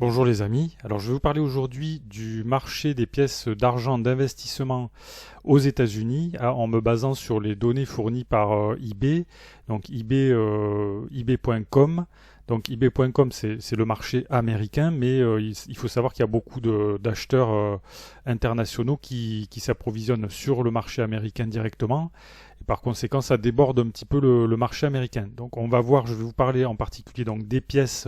Bonjour les amis, alors je vais vous parler aujourd'hui du marché des pièces d'argent d'investissement aux États-Unis en me basant sur les données fournies par eBay, donc eBay.com. Donc eBay.com c'est le marché américain, mais il faut savoir qu'il y a beaucoup d'acheteurs internationaux qui s'approvisionnent sur le marché américain directement. Et par conséquent, ça déborde un petit peu le marché américain. Donc on va voir, je vais vous parler en particulier donc des pièces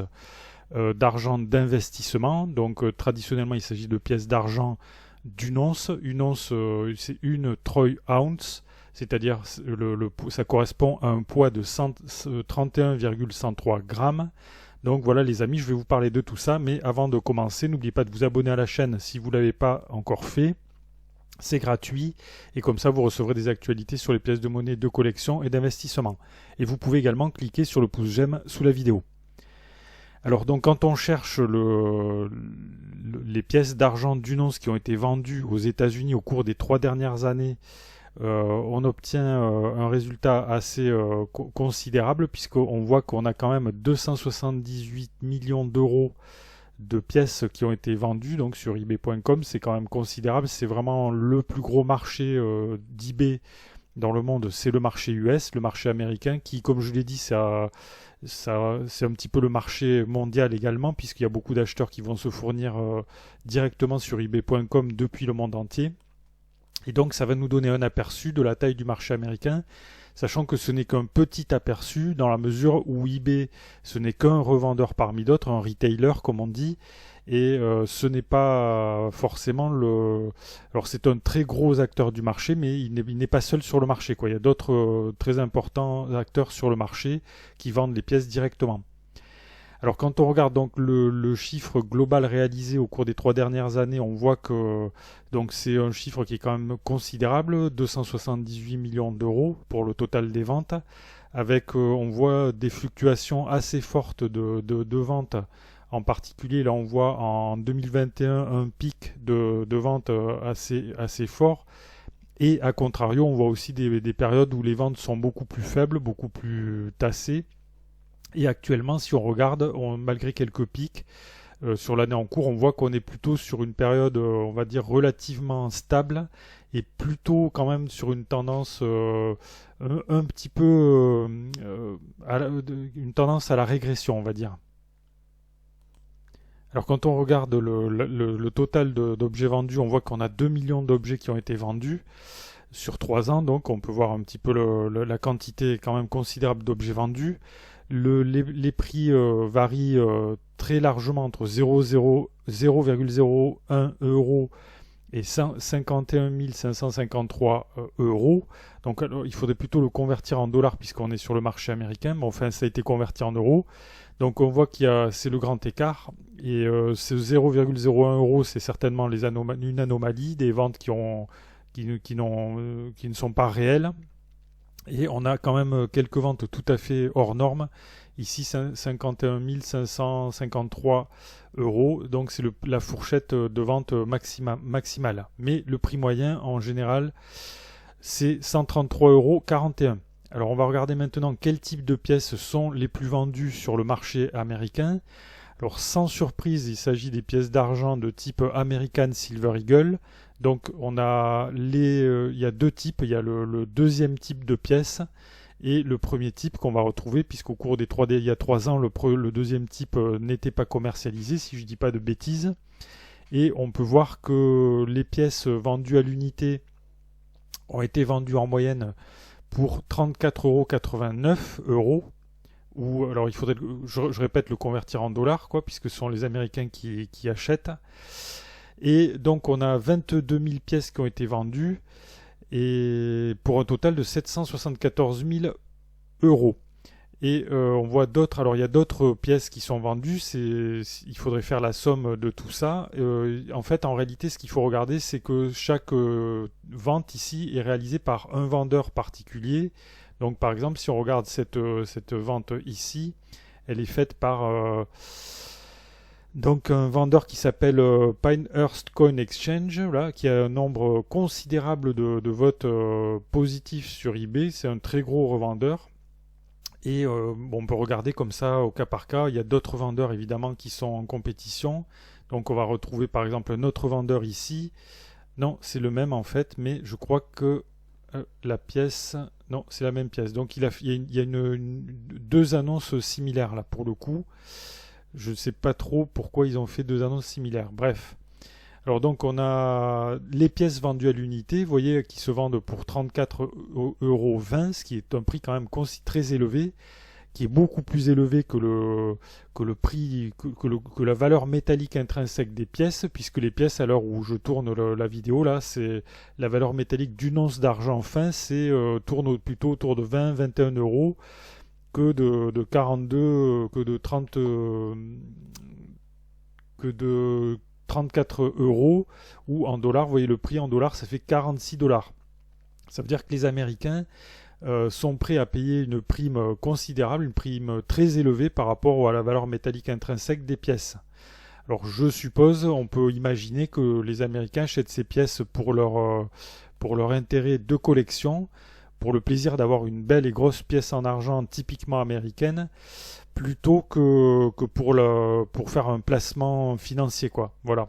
d'argent d'investissement. Donc traditionnellement, il s'agit de pièces d'argent d'une once. Une once, c'est une troy ounce, c'est-à-dire ça correspond à un poids de 31,103 grammes. Donc voilà les amis, je vais vous parler de tout ça, mais avant de commencer, n'oubliez pas de vous abonner à la chaîne si vous ne l'avez pas encore fait. C'est gratuit et comme ça vous recevrez des actualités sur les pièces de monnaie de collection et d'investissement. Et vous pouvez également cliquer sur le pouce j'aime sous la vidéo. Alors donc quand on cherche les pièces d'argent d'une once qui ont été vendues aux États-Unis au cours des 3 dernières années, on obtient un résultat assez considérable puisqu'on voit qu'on a quand même 278 millions d'euros de pièces qui ont été vendues donc sur eBay.com. C'est quand même considérable, c'est vraiment le plus gros marché d'eBay dans le monde, c'est le marché US, le marché américain qui, comme je l'ai dit, c'est un petit peu le marché mondial également, puisqu'il y a beaucoup d'acheteurs qui vont se fournir directement sur eBay.com depuis le monde entier. Et donc ça va nous donner un aperçu de la taille du marché américain, sachant que ce n'est qu'un petit aperçu dans la mesure où eBay, ce n'est qu'un revendeur parmi d'autres, un retailer comme on dit, et ce n'est pas forcément le... Alors c'est un très gros acteur du marché, mais il n'est pas seul sur le marché, quoi. Il y a d'autres très importants acteurs sur le marché qui vendent les pièces directement. Alors quand on regarde donc le chiffre global réalisé au cours des 3 dernières années, on voit que donc c'est un chiffre qui est quand même considérable, 278 millions d'euros pour le total des ventes, avec on voit des fluctuations assez fortes de ventes. En particulier, là on voit en 2021 un pic de ventes assez fort. Et à contrario, on voit aussi des périodes où les ventes sont beaucoup plus faibles, beaucoup plus tassées. Et actuellement, si on regarde, malgré quelques pics sur l'année en cours, on voit qu'on est plutôt sur une période, on va dire, relativement stable et plutôt quand même sur une tendance un petit peu, une tendance à la régression, on va dire. Alors quand on regarde le total d'objets vendus, on voit qu'on a 2 millions d'objets qui ont été vendus sur 3 ans, donc on peut voir un petit peu la quantité quand même considérable d'objets vendus. Les prix varient très largement entre 0,01 euros et 51 553 euros. Donc alors, il faudrait plutôt le convertir en dollars puisqu'on est sur le marché américain, mais enfin ça a été converti en euros. Donc on voit c'est le grand écart. Et ce 0,01 euros, c'est certainement une anomalie, des ventes qui ne sont pas réelles. Et on a quand même quelques ventes tout à fait hors normes. Ici, 51 553 euros. Donc, c'est la fourchette de vente maximale. Mais le prix moyen, en général, c'est 133,41 euros. Alors, on va regarder maintenant quel type de pièces sont les plus vendues sur le marché américain. Alors, sans surprise, il s'agit des pièces d'argent de type American Silver Eagle. Donc, il y a deux types. Il y a le deuxième type de pièces et le premier type qu'on va retrouver, puisqu'au cours il y a 3 ans, le deuxième type n'était pas commercialisé, si je ne dis pas de bêtises. Et on peut voir que les pièces vendues à l'unité ont été vendues en moyenne pour 34,89 euros. Ou alors il faudrait, je répète, le convertir en dollars, quoi, puisque ce sont les Américains qui achètent. Et donc on a 22 000 pièces qui ont été vendues et pour un total de 774 000 euros. Et on voit d'autres, alors il y a d'autres pièces qui sont vendues, il faudrait faire la somme de tout ça. En fait, en réalité, ce qu'il faut regarder, c'est que chaque vente ici est réalisée par un vendeur particulier. Donc par exemple, si on regarde cette vente ici, elle est faite par donc un vendeur qui s'appelle Pinehurst Coin Exchange, là, qui a un nombre considérable de votes positifs sur eBay. C'est un très gros revendeur. Et bon, on peut regarder comme ça au cas par cas. Il y a d'autres vendeurs évidemment qui sont en compétition. Donc on va retrouver par exemple un autre vendeur ici. Non, c'est le même en fait, mais je crois que la pièce... Non, c'est la même pièce. Donc il y a deux annonces similaires là pour le coup. Je ne sais pas trop pourquoi ils ont fait deux annonces similaires. Bref. Alors donc on a les pièces vendues à l'unité, vous voyez, qui se vendent pour 34,20 €, ce qui est un prix quand même très élevé, qui est beaucoup plus élevé que le prix, que la valeur métallique intrinsèque des pièces, puisque les pièces, à l'heure où je tourne la vidéo, là, c'est la valeur métallique d'une once d'argent fin, tourne plutôt autour de 20-21 euros, que de 42, que de 30, que de 34 euros, ou en dollars, vous voyez le prix en dollars, ça fait 46 dollars. Ça veut dire que les Américains sont prêts à payer une prime considérable, une prime très élevée par rapport à la valeur métallique intrinsèque des pièces. Alors je suppose, on peut imaginer que les Américains achètent ces pièces pour leur intérêt de collection, pour le plaisir d'avoir une belle et grosse pièce en argent typiquement américaine, plutôt que pour faire un placement financier, quoi. Voilà.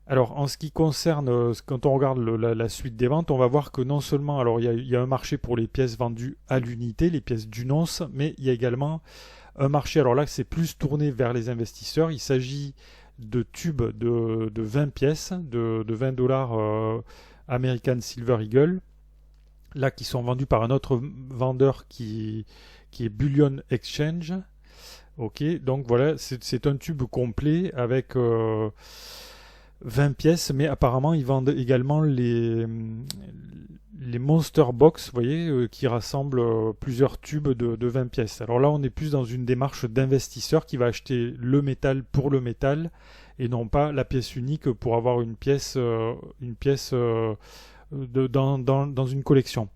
Alors, en ce qui concerne, quand on regarde la suite des ventes, on va voir que non seulement, alors il y a un marché pour les pièces vendues à l'unité, les pièces d'une once, mais il y a également un marché, alors là c'est plus tourné vers les investisseurs, il s'agit de tubes de 20 pièces, de 20 dollars American Silver Eagle, là qui sont vendus par un autre vendeur qui est Bullion Exchange. Ok, donc voilà, c'est un tube complet avec 20 pièces, mais apparemment ils vendent également les Monster Box, vous voyez, qui rassemblent plusieurs tubes de 20 pièces. Alors là, on est plus dans une démarche d'investisseur qui va acheter le métal pour le métal et non pas la pièce unique pour avoir une pièce dans une collection.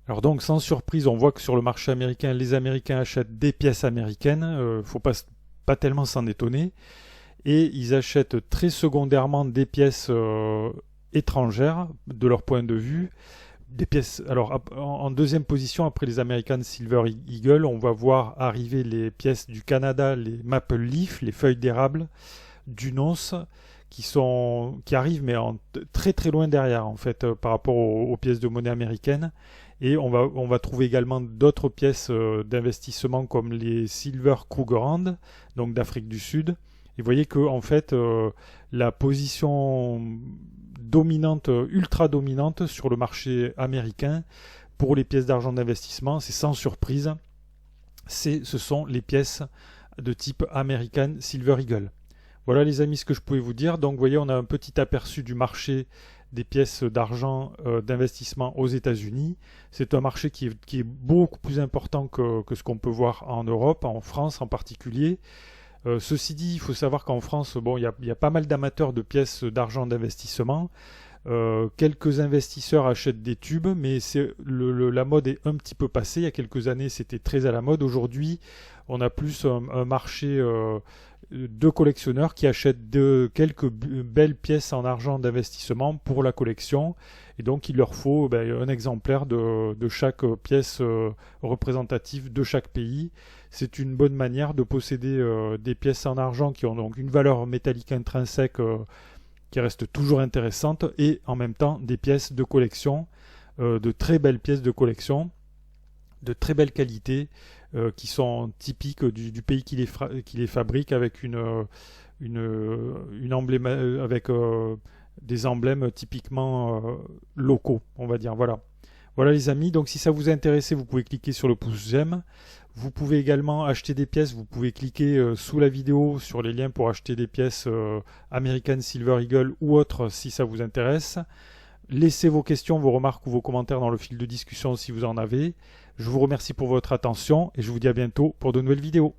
Alors donc, sans surprise, on voit que sur le marché américain, les Américains achètent des pièces américaines. Faut pas tellement s'en étonner. Et ils achètent très secondairement des pièces étrangères de leur point de vue. Des pièces. Alors en deuxième position, après les American Silver Eagle, on va voir arriver les pièces du Canada, les Maple Leaf, les feuilles d'érable d'une once, qui arrivent mais très très loin derrière en fait par rapport aux pièces de monnaie américaine. Et on va trouver également d'autres pièces d'investissement comme les Silver Krugerrand, donc d'Afrique du Sud. Et vous voyez que en fait, la position dominante, ultra dominante sur le marché américain pour les pièces d'argent d'investissement, c'est sans surprise, ce sont les pièces de type American Silver Eagle. Voilà les amis ce que je pouvais vous dire. Donc vous voyez, on a un petit aperçu du marché des pièces d'argent d'investissement aux États-Unis. C'est un marché qui est beaucoup plus important que ce qu'on peut voir en Europe, en France en particulier. Ceci dit, il faut savoir qu'en France, bon, il y a pas mal d'amateurs de pièces d'argent d'investissement. Quelques investisseurs achètent des tubes, mais la mode est un petit peu passée. Il y a quelques années, c'était très à la mode. Aujourd'hui, on a plus un marché de collectionneurs qui achètent quelques belles pièces en argent d'investissement pour la collection. Et donc, il leur faut un exemplaire de chaque pièce représentative de chaque pays. C'est une bonne manière de posséder des pièces en argent qui ont donc une valeur métallique intrinsèque qui reste toujours intéressante et en même temps des pièces de collection, de très belles pièces de collection, de très belle qualité, qui sont typiques du pays qui les fabrique avec une emblème, avec des emblèmes typiquement locaux, on va dire. Voilà. Voilà les amis, donc si ça vous a intéressé, vous pouvez cliquer sur le pouce j'aime. Vous pouvez également acheter des pièces, vous pouvez cliquer sous la vidéo sur les liens pour acheter des pièces American Silver Eagle ou autres si ça vous intéresse. Laissez vos questions, vos remarques ou vos commentaires dans le fil de discussion si vous en avez. Je vous remercie pour votre attention et je vous dis à bientôt pour de nouvelles vidéos.